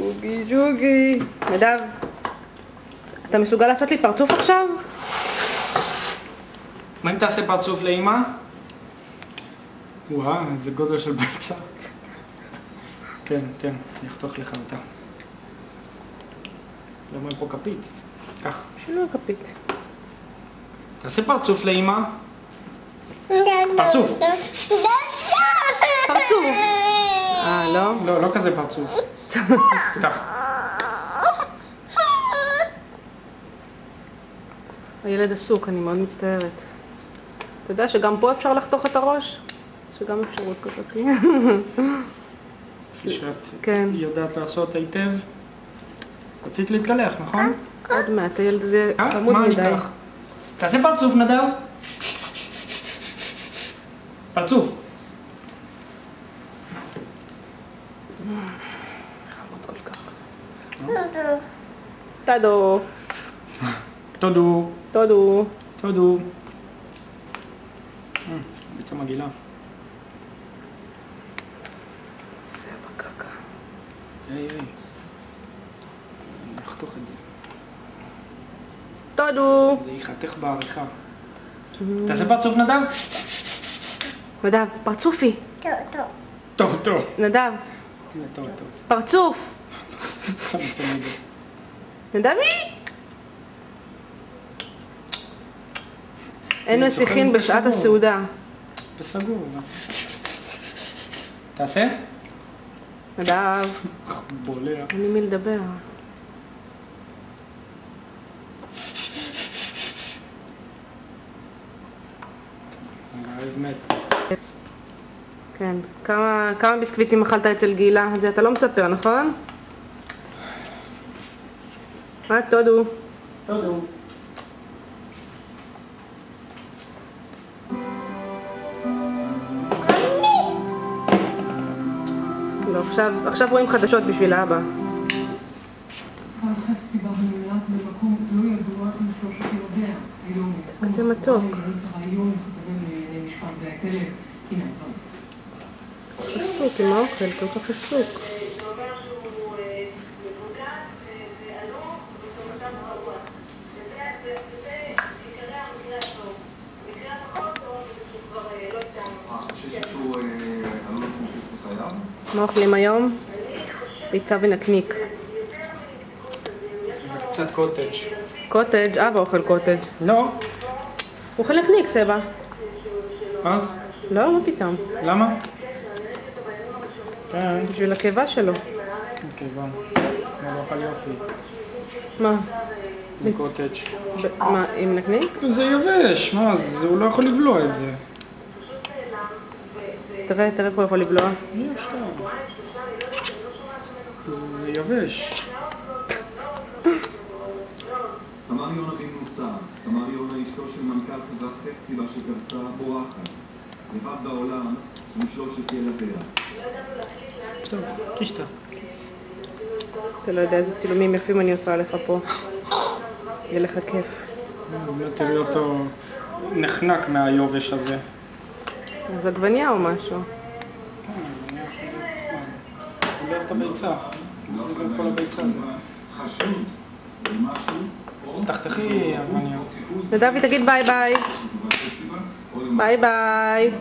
ג'וגי, ג'וגי. נדב, אתה מסוגל לעשות לי פרצוף עכשיו? מה אם תעשה פרצוף לאמא? וואה, איזה גודל של ביצה. כן, תן, אני אחתוך לך אותה. למה אין פה כפית? קח. שנו כפית. תעשה פרצוף לאמא. פרצוף. פרצוף. לא? לא, לא כזה פרצוף. קח. הילד עסוק, אני מאוד מצטערת. אתה יודע שגם פה אפשר לחתוך את הראש? שגם אפשרות כזאת. כפי שאת כן. יודעת לעשות היטב. רצית להתגלח, נכון? עוד מעט, הילד הזה חמוד מה אני מדי. אקח? תעשה פרצוף, נדב. פרצוף. חמוד כל כך. טודו. תודו. טודו. תודו. ביצה מגעילה. זה בקקה. היי. אני אחתוך את זה. טודו. זה ייחתך בעריכה. תעשה פרצוף, נדב? נדב, פרצופי. טוב, טוב. נדב, טוב, טוב. פרצוף. נדבי. אין מסיכין בשעת הסעודה. בסגור. תעשה? נדב, בולע. אין לי מי לדבר. הרעב מת. כן. כמה ביסקוויטים אכלת אצל גילה? את זה אתה לא מספר, נכון? מה, טודו? תודו. לא, עכשיו רואים חדשות בשביל האבא. חפצי בה נמלט במקום לא ידוע עם שלושת ילדיה. היום כזה מתוק. היום חברים לענייני משפט והכלב. הנה הדברים. עסוק עם האוכל, כל כך עסוק. מה אוכלים היום? ביצה ונקניק. וקצת קוטג'. קוטג', אבא אוכל קוטג'. לא. הוא אוכל נקניק, סבא. אז? לא, מה פתאום? למה? כן. בשביל הקיבה שלו. אוקיי, בוא. מה לא אוכל יופי? מה? קוטג'. מה, עם נקניק? זה יבש, מה זה? הוא לא יכול לבלוע את זה. תראה איך הוא יכול לבלוע. אי אפשר. זה יבש. תמר יונה בן מוסר, תמר יונה אשתו של מנכ"ל חברת חפציבה שקרסה בורחת. לבד בעולם עם שלושת ילדיה. טוב, קישתה. אתה לא יודע איזה צילומים יפים אני עושה לך פה. יהיה לך כיף. באמת תראי אותו נחנק מהיובש הזה. אז עגבניה או משהו? כן, אני אוהב את הביצה. זה גם את כל הביצה הזה. חשוד במשהו אז תחתכי עגבניה. נדבי, תגיד ביי ביי. ביי ביי.